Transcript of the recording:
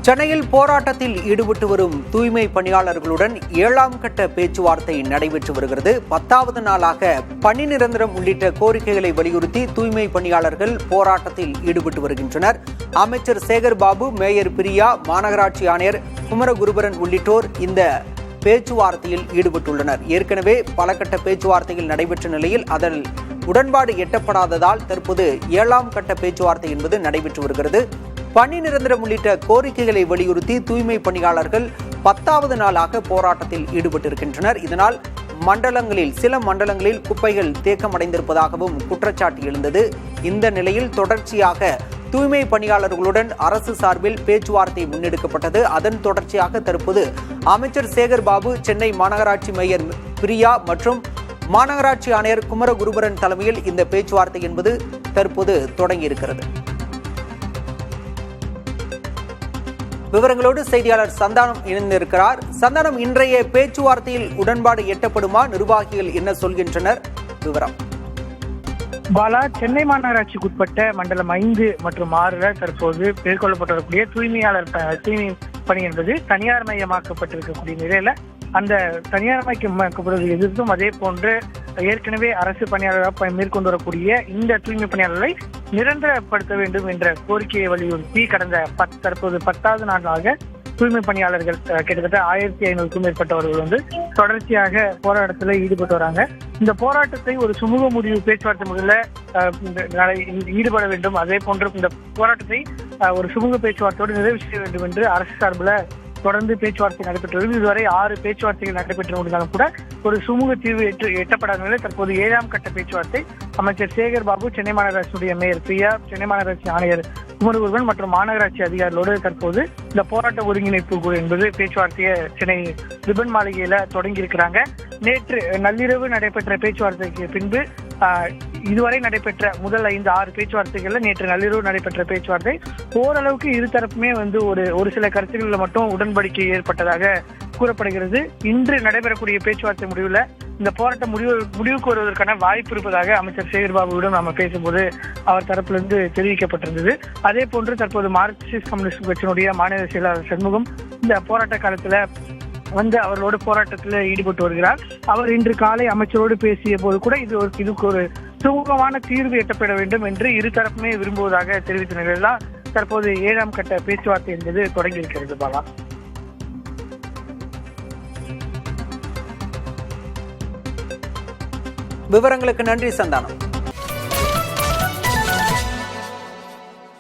சென்னையில் போராட்டத்தில் ஈடுபட்டு வரும் தூய்மை பணியாளர்களுடன் 7ஆம் கட்ட பேச்சுவார்த்தை நடைபெற்று வருகிறது. 10வது நாளாக பணி நிரந்தரம் உள்ளிட்ட கோரிக்கைகளை வலியுறுத்தி தூய்மை பணியாளர்கள் போராட்டத்தில் ஈடுபட்டு வருகின்றனர். அமைச்சர் சேகர் பாபு, மேயர் பிரியா, மாநகராட்சி ஆணையர் குமரகுருபரன் உள்ளிட்டோர் இந்த பேச்சுவார்த்தையில் ஈடுபட்டுள்ளனர். ஏற்கனவே பல கட்ட பேச்சுவார்த்தைகள் நடைபெற்ற நிலையில் அதில் உடன்பாடு எட்டப்படாததால் தற்போது 7ஆம் கட்ட பேச்சுவார்த்தை என்பது நடைபெற்று வருகிறது. பணி நிரந்தரம் உள்ளிட்ட கோரிக்கைகளை வலியுறுத்தி தூய்மை பணியாளர்கள் 10வது நாளாக போராட்டத்தில் ஈடுபட்டிருக்கின்றனர். இதனால் சில மண்டலங்களில் குப்பைகள் தேக்கமடைந்திருப்பதாகவும் குற்றச்சாட்டு எழுந்தது. இந்த நிலையில் தொடர்ச்சியாக தூய்மை பணியாளர்களுடன் அரசு சார்பில் பேச்சுவார்த்தை முன்னெடுக்கப்பட்டது. அதன் தொடர்ச்சியாக தற்போது அமைச்சர் சேகர் பாபு, சென்னை மாநகராட்சி மேயர் பிரியா மற்றும் மாநகராட்சி ஆணையர் குமரகுருபரன் தலைமையில் இந்த பேச்சுவார்த்தை என்பது தற்போது தொடங்கியிருக்கிறது. விவரங்களோடு செய்தியாளர் சந்தானம் இணைந்திருக்கிறார். சந்தானம், இன்றைய பேச்சுவார்த்தையில் உடன்பாடு எட்டப்படுமா? நிர்வாகிகள் என்ன சொல்கின்றனர்? விவரம். பாலா, சென்னை மாநகராட்சிக்குட்பட்ட மண்டலம் 5 மற்றும் 6 தற்போது மேற்கொள்ளப்பட்டிருக்கக்கூடிய தூய்மை பணி என்பது தனியார் மயமாக்கப்பட்டிருக்கக்கூடிய நிலையில அந்த தனியார் மயமாக்கப்படுவதை எதிர்த்தும் அதே போன்று ஏற்கனவே அரசு பணியாளராக மேற்கொண்டு வரக்கூடிய இந்த தூய்மை பணியாளர்களை நிரந்தரப்படுத்த வேண்டும் என்ற கோரிக்கையை வலியுறுத்தி தற்போது 10வது நாளாக தூய்மை பணியாளர்கள் கிட்டத்தட்ட 1500க்கும் மேற்பட்டவர்கள் தொடர்ச்சியாக போராட்டத்தில் ஈடுபட்டு வராங்க. இந்த போராட்டத்தை ஒரு சுமூக முடிவு பேச்சுவார்த்தை முதல்ல ஈடுபட வேண்டும். அதே போன்று இந்த போராட்டத்தை ஒரு சுமூக பேச்சுவார்த்தையோடு நிறைவு செய்ய வேண்டும் என்று அரசு சார்பில் தொடர்ந்து பேச்சுவார்த்தை நடைபெற்று வருகிறது. இதுவரை 6 பேச்சுவார்த்தைகள் நடைபெற்று முடிந்தாலும் கூட ஒரு சுமூக தீர்வு எட்டப்படாத நிலையில் தற்போது 7ஆம் கட்ட பேச்சுவார்த்தை அமைச்சர் சேகர் பாபு, சென்னை மாநகராட்சியுடைய மேயர் பிரியா, சென்னை மாநகராட்சி ஆணையர் குமரகுருபரன் மற்றும் மாநகராட்சி அதிகாரிகளோடு தற்போது இந்த போராட்ட ஒருங்கிணைப்பு குழு என்பது பேச்சுவார்த்தையை சென்னை ரிபன் மாளிகையில தொடங்கி இருக்கிறாங்க. நேற்று நள்ளிரவு நடைபெற்ற பேச்சுவார்த்தைக்கு பின்பு இதுவரை நடைபெற்ற முதல் 5-6 பேச்சுவார்த்தைகள்ல நேற்று நள்ளிரவு நடைபெற்ற பேச்சுவார்த்தை ஓரளவுக்கு இருதரப்புமே ஒரு சில கருத்துக்களில் மட்டும் உடன்படிக்கை ஏற்பட்டதாக கூறப்படுகிறது. இன்று நடைபெறக்கூடிய பேச்சுவார்த்தை முடிவில் இந்த போராட்டம் முடிவுக்கு வருவதற்கான வாய்ப்பு இருப்பதாக அமைச்சர் சேகர் பாபுவிடம் நம்ம பேசும்போது அவர் தரப்பிலிருந்து தெரிவிக்கப்பட்டிருந்தது. அதே போன்று தற்போது மார்க்சிஸ்ட் கம்யூனிஸ்ட் கட்சியினுடைய மாநில செயலாளர் சண்முகம் இந்த போராட்ட காலத்துல அவர்களோடு போராட்டத்தில் ஈடுபட்டு வருகிறார். அவர் இன்று காலை அமைச்சரோடு பேசிய போது கூட இதுக்கு ஒரு சுமூகமான தீர்வு எட்டப்பட வேண்டும் என்று இருதரப்புமே விரும்புவதாக தெரிவித்த நிலையில் தான் தற்போது 7ஆம் கட்ட பேச்சுவார்த்தை என்பது தொடங்கி இருக்கிறது. பாலா, விவரங்களுக்கு நன்றி சந்தானம்.